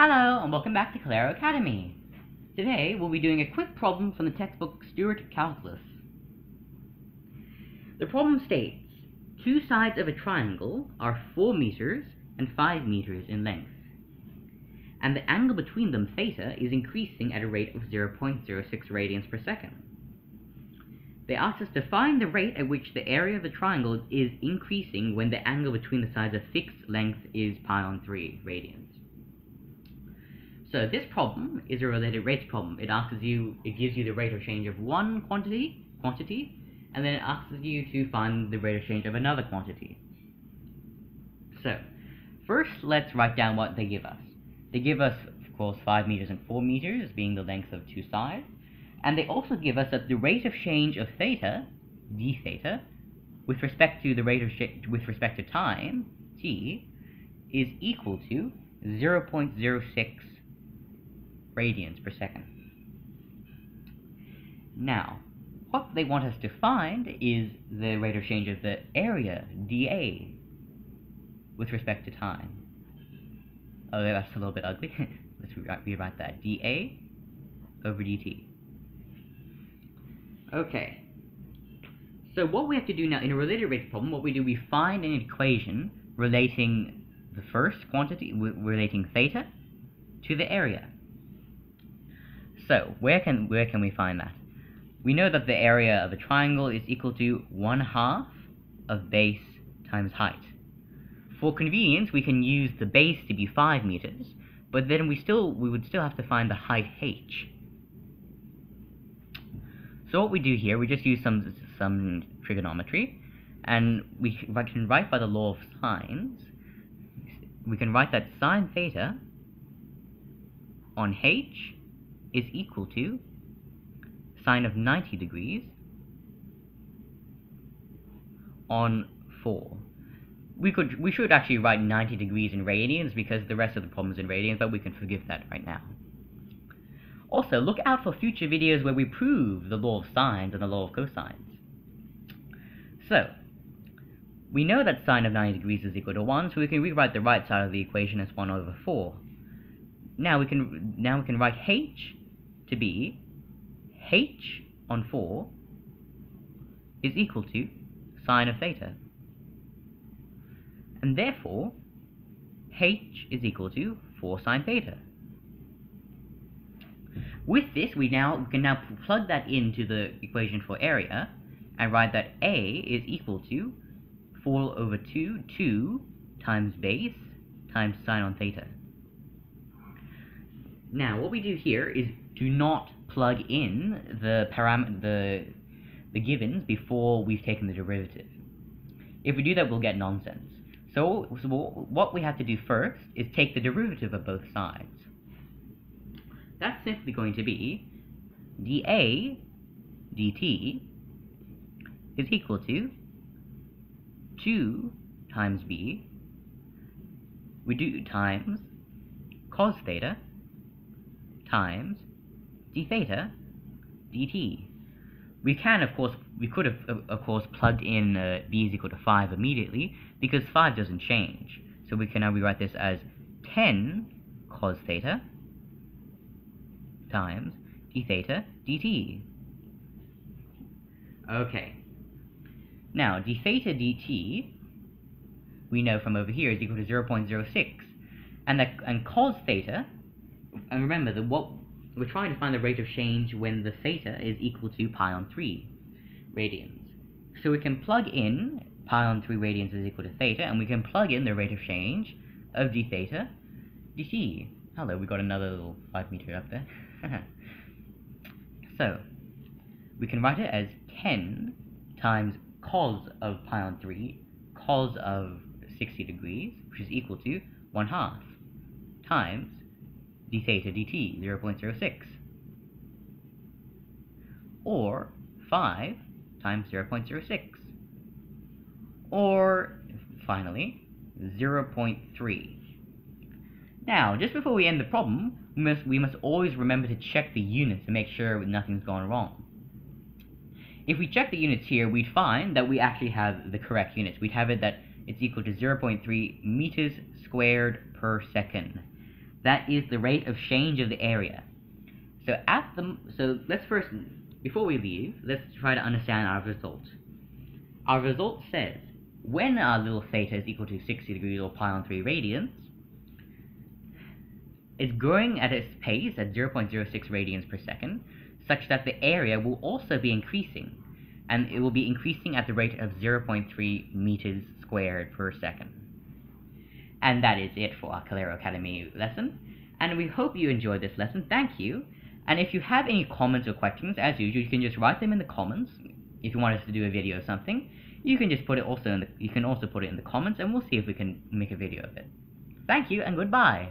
Hello and welcome back to Calero Academy. Today we'll be doing a quick problem from the textbook Stewart Calculus. The problem states, two sides of a triangle are 4 meters and 5 meters in length, and the angle between them, theta, is increasing at a rate of 0.06 radians per second. They ask us to find the rate at which the area of the triangle is increasing when the angle between the sides of fixed length is pi on 3 radians. So this problem is a related rates problem. It gives you the rate of change of one quantity, and then it asks you to find the rate of change of another quantity. So, first let's write down what they give us. They give us, of course, 5 meters and 4 meters, being the length of two sides, and they also give us that the rate of change of theta, d theta, with respect to time, t, is equal to 0.06 radians per second. Now, what they want us to find is the rate of change of the area, dA, with respect to time. Oh, that's a little bit ugly. Let's rewrite that. dA over dt. Okay. So what we have to do now in a related rates problem, what we do, we find an equation relating the first quantity, relating theta, to the area. So, where can we find that? We know that the area of a triangle is equal to 1/2 of base times height. For convenience, we can use the base to be 5 meters, but then we would still have to find the height h. So what we do here, we just use some trigonometry, and we can write by the law of sines. We can write that sine theta on h is equal to sine of 90 degrees on 4. We should actually write 90 degrees in radians because the rest of the problem is in radians, but we can forgive that right now. Also, look out for future videos where we prove the law of sines and the law of cosines. So, we know that sine of 90 degrees is equal to 1, so we can rewrite the right side of the equation as 1 over 4. Now we can write h to be h on 4 is equal to sine of theta. And therefore, h is equal to 4 sine theta. With this, we can now plug that into the equation for area, and write that A is equal to 4 over 2 times base times sine on theta. Now, what we do here is do not plug in the givens before we've taken the derivative. If we do that, we'll get nonsense. So what we have to do first is take the derivative of both sides. That's simply going to be dA dt is equal to 2 times b, we do times cos theta times d theta dt. We could have of course plugged in b is equal to 5 immediately, because 5 doesn't change. So we can now rewrite this as 10 cos theta times d theta dt. Okay. Now, d theta dt, we know from over here, is equal to 0.06. And cos theta, and remember that we're trying to find the rate of change when the theta is equal to pi on 3 radians. So we can plug in pi on 3 radians is equal to theta, and we can plug in the rate of change of d theta dt. Hello, we got another little 5 meter up there. So, we can write it as 10 times cos of pi on 3, cos of 60 degrees, which is equal to 1/2, times d theta dt, 0.06, or 5 times 0.06, or, finally, 0.3. Now, just before we end the problem, we must always remember to check the units to make sure nothing's gone wrong. If we check the units here, we'd find that we actually have the correct units. We'd have it that it's equal to 0.3 meters squared per second. That is the rate of change of the area. So let's first, before we leave, let's try to understand our result. Our result says, when our little theta is equal to 60 degrees or pi on 3 radians, it's growing at its pace at 0.06 radians per second, such that the area will also be increasing, and it will be increasing at the rate of 0.3 meters squared per second. And that is it for our Calero Academy lesson, and we hope you enjoyed this lesson. Thank you, and if you have any comments or questions, as usual, you can just write them in the comments. If you want us to do a video or something, you can just put it also in the comments, and we'll see if we can make a video of it. Thank you, and goodbye!